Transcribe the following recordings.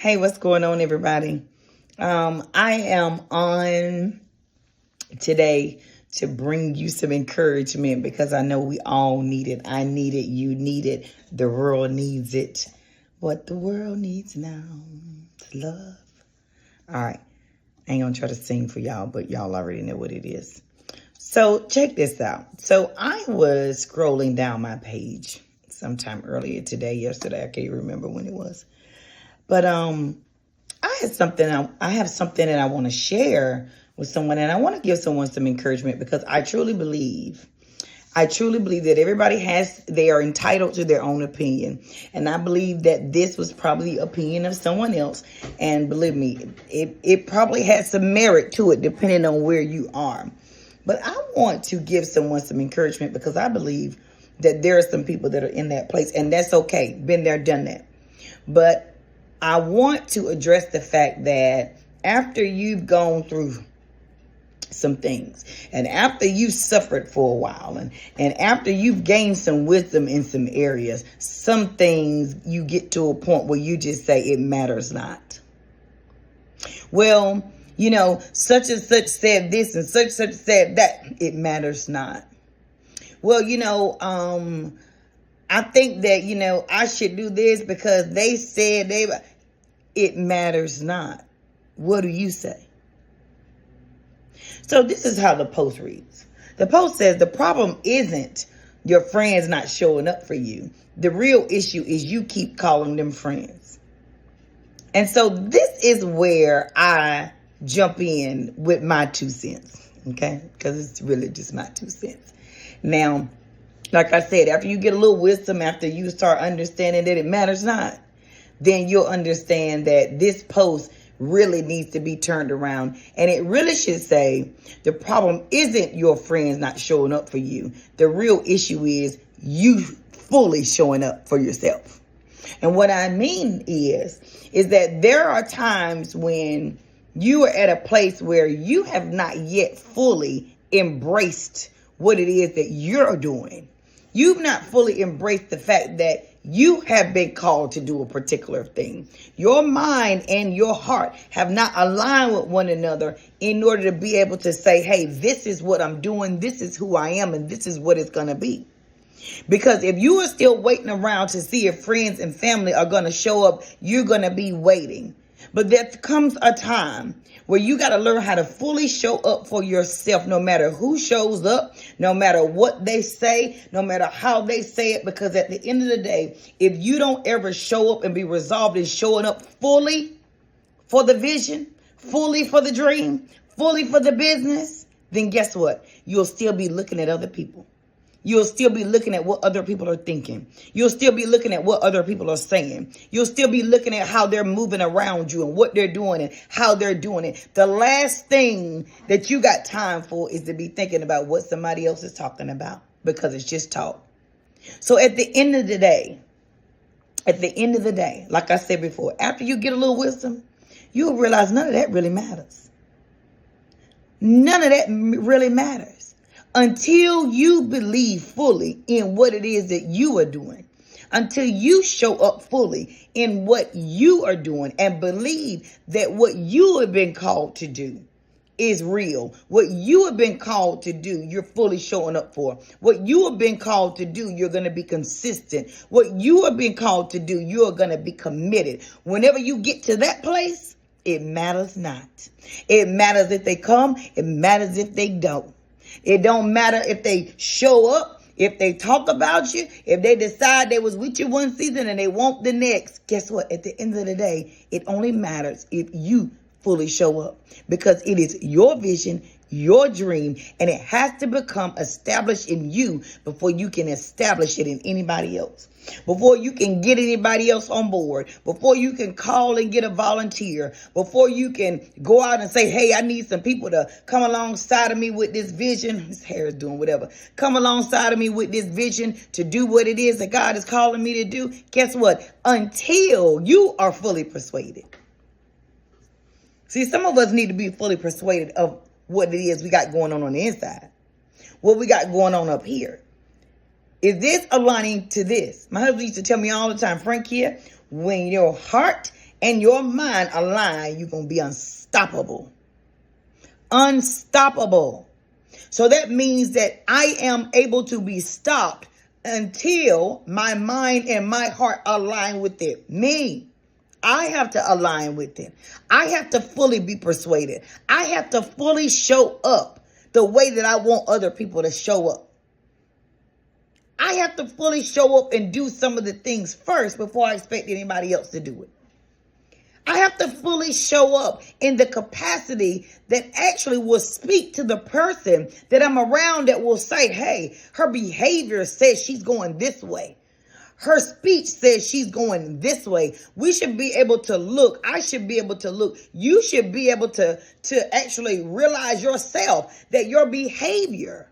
Hey, what's going on, everybody? I am on today to bring you some encouragement because I know we all need it. I need it. You need it. The world needs it. What the world needs now is love. All right. I ain't going to try to sing for y'all, but y'all already know what it is. So check this out. So I was scrolling down my page sometime earlier today, yesterday. I can't remember when it was. But I have something that I want to share with someone, and I want to give someone some encouragement because I truly believe that they are entitled to their own opinion. And I believe that this was probably the opinion of someone else. And believe me, it probably has some merit to it depending on where you are. But I want to give someone some encouragement because I believe that there are some people that are in that place, and that's okay. Been there, done that. But I want to address the fact that after you've gone through some things, and after you've suffered for a while, and after you've gained some wisdom in some areas, some things you get to a point where you just say it matters not. Well, such and such said this and such said that. It matters not. Well, I think that, I should do this because they said it matters not. What do you say? So this is how the post reads. The post says the problem isn't your friends not showing up for you. The real issue is you keep calling them friends. And so this is where I jump in with my 2 cents. Okay? Because it's really just my 2 cents. Now, like I said, after you get a little wisdom, after you start understanding that it matters not, then you'll understand that this post really needs to be turned around. And it really should say, the problem isn't your friends not showing up for you. The real issue is you fully showing up for yourself. And what I mean is that there are times when you are at a place where you have not yet fully embraced what it is that you're doing. You've not fully embraced the fact that you have been called to do a particular thing. Your mind and your heart have not aligned with one another in order to be able to say, hey, this is what I'm doing. This is who I am. And this is what it's going to be. Because if you are still waiting around to see if friends and family are going to show up, you're going to be waiting. But there comes a time where you got to learn how to fully show up for yourself, no matter who shows up, no matter what they say, no matter how they say it. Because at the end of the day, if you don't ever show up and be resolved in showing up fully for the vision, fully for the dream, fully for the business, then guess what? You'll still be looking at other people. You'll still be looking at what other people are thinking. You'll still be looking at what other people are saying. You'll still be looking at how they're moving around you and what they're doing and how they're doing it. The last thing that you got time for is to be thinking about what somebody else is talking about, because it's just talk. So at the end of the day, like I said before, after you get a little wisdom, you'll realize none of that really matters. None of that really matters. Until you believe fully in what it is that you are doing, until you show up fully in what you are doing and believe that what you have been called to do is real. What you have been called to do, you're fully showing up for. What you have been called to do, you're going to be consistent. What you have been called to do, you're going to be committed. Whenever you get to that place, it matters not. It matters if they come. It matters if they don't. It don't matter if they show up, if they talk about you, if they decide they was with you one season and they want the next. Guess what? At the end of the day, it only matters if you fully show up, because it is your vision, your dream, and it has to become established in you before you can establish it in anybody else. Before you can get anybody else on board, before you can call and get a volunteer, before you can go out and say, hey, I need some people to come alongside of me with this vision. His hair is doing whatever. Come alongside of me with this vision to do what it is that God is calling me to do. Guess what? Until you are fully persuaded. See, some of us need to be fully persuaded of what it is we got going on the inside. What we got going on up here. Is this aligning to this? My husband used to tell me all the time, Frank, here, when your heart and your mind align, you're going to be unstoppable. Unstoppable. So that means that I am able to be stopped until my mind and my heart align with it. Me. I have to align with it. I have to fully be persuaded. I have to fully show up the way that I want other people to show up. I have to fully show up and do some of the things first before I expect anybody else to do it. I have to fully show up in the capacity that actually will speak to the person that I'm around, that will say, hey, her behavior says she's going this way. Her speech says she's going this way. We should be able to look. I should be able to look. You should be able to actually realize yourself that your behavior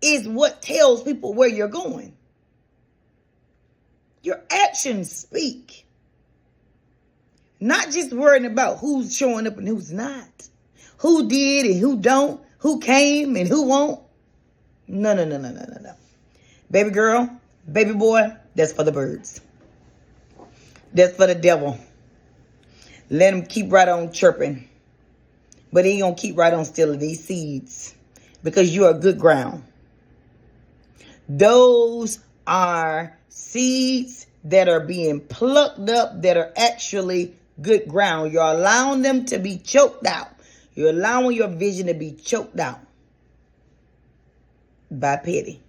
is what tells people where you're going. Your actions speak. Not just worrying about who's showing up and who's not. Who did and who don't. Who came and who won't. No. Baby girl, baby boy, that's for the birds. That's for the devil. Let him keep right on chirping. But he ain't going to keep right on stealing these seeds. Because you are good ground. Those are seeds that are being plucked up, that are actually good ground. You're allowing them to be choked out. You're allowing your vision to be choked out by petty.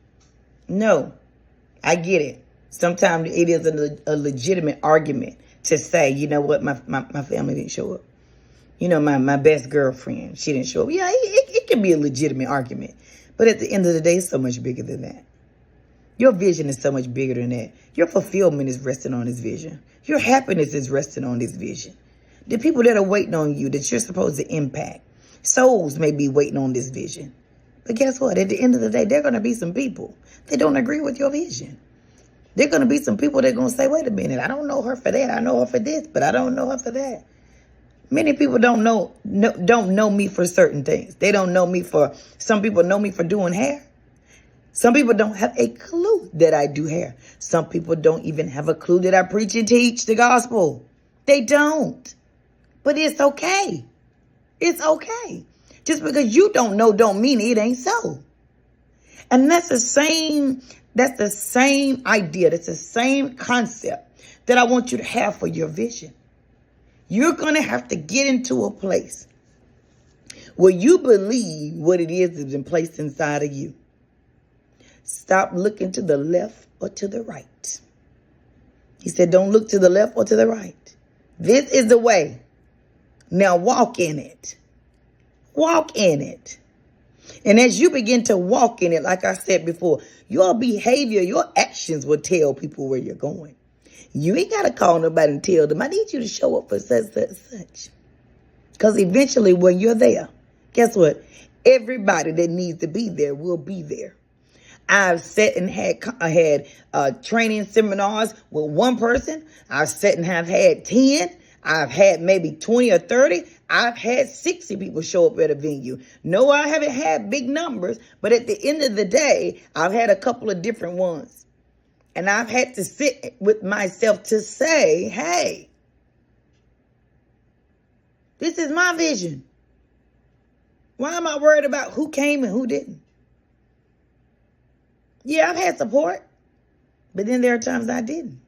No, I get it. Sometimes it is a legitimate argument to say, you know what, my family didn't show up. You know, my best girlfriend, she didn't show up. Yeah, it can be a legitimate argument. But at the end of the day, it's so much bigger than that. Your vision is so much bigger than that. Your fulfillment is resting on this vision. Your happiness is resting on this vision. The people that are waiting on you, that you're supposed to impact, souls may be waiting on this vision. But guess what? At the end of the day, there are going to be some people that don't agree with your vision. There are going to be some people that are going to say, wait a minute, I don't know her for that. I know her for this, but I don't know her for that. Many people don't know me for certain things. They don't know me for, some people know me for doing hair. Some people don't have a clue that I do hair. Some people don't even have a clue that I preach and teach the gospel. They don't. But it's okay. It's okay. Just because you don't know don't mean it ain't so. And that's the same idea. That's the same concept that I want you to have for your vision. You're going to have to get into a place where you believe what it is that's been placed inside of you. Stop looking to the left or to the right. He said, don't look to the left or to the right. This is the way. Now walk in it. Walk in it. And as you begin to walk in it, like I said before, your behavior, your actions will tell people where you're going. You ain't got to call nobody and tell them, I need you to show up for such. Because eventually when you're there, guess what? Everybody that needs to be there will be there. I've sat and had training seminars with one person. I've sat and have had 10. I've had maybe 20 or 30. I've had 60 people show up at a venue. No, I haven't had big numbers, but at the end of the day, I've had a couple of different ones. And I've had to sit with myself to say, hey, this is my vision. Why am I worried about who came and who didn't? Yeah, I've had support, but then there are times I didn't.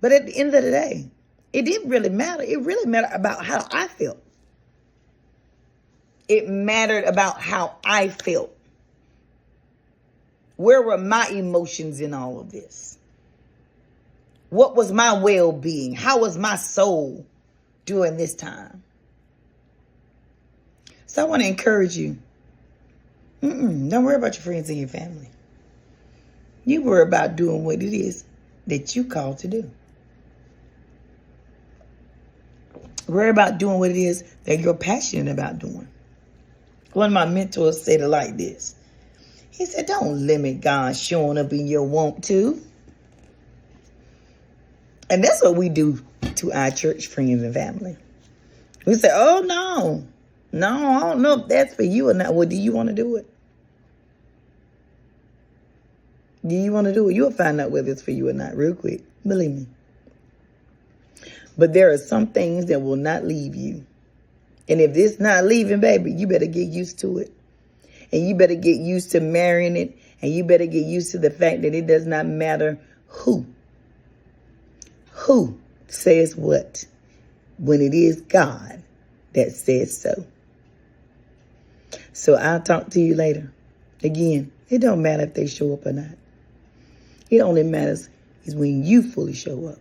But at the end of the day, it didn't really matter. It really mattered about how I felt. It mattered about how I felt. Where were my emotions in all of this? What was my well-being? How was my soul during this time? So I want to encourage you. Don't worry about your friends and your family. You worry about doing what it is that you called to do. Worry about doing what it is that you're passionate about doing. One of my mentors said it like this. He said, don't limit God showing up in your want to. And that's what we do to our church friends and family. We say, oh, no, I don't know if that's for you or not. Well, do you want to do it? Do you want to do it? You'll find out whether it's for you or not real quick. Believe me. But there are some things that will not leave you. And if it's not leaving, baby, you better get used to it. And you better get used to marrying it. And you better get used to the fact that it does not matter who says what, when it is God that says so. So I'll talk to you later. Again, it don't matter if they show up or not. It only matters is when you fully show up.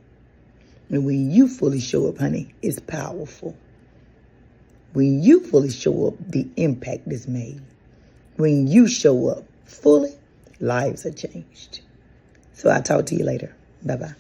And when you fully show up, honey, it's powerful. When you fully show up, the impact is made. When you show up fully, lives are changed. So I'll talk to you later. Bye-bye.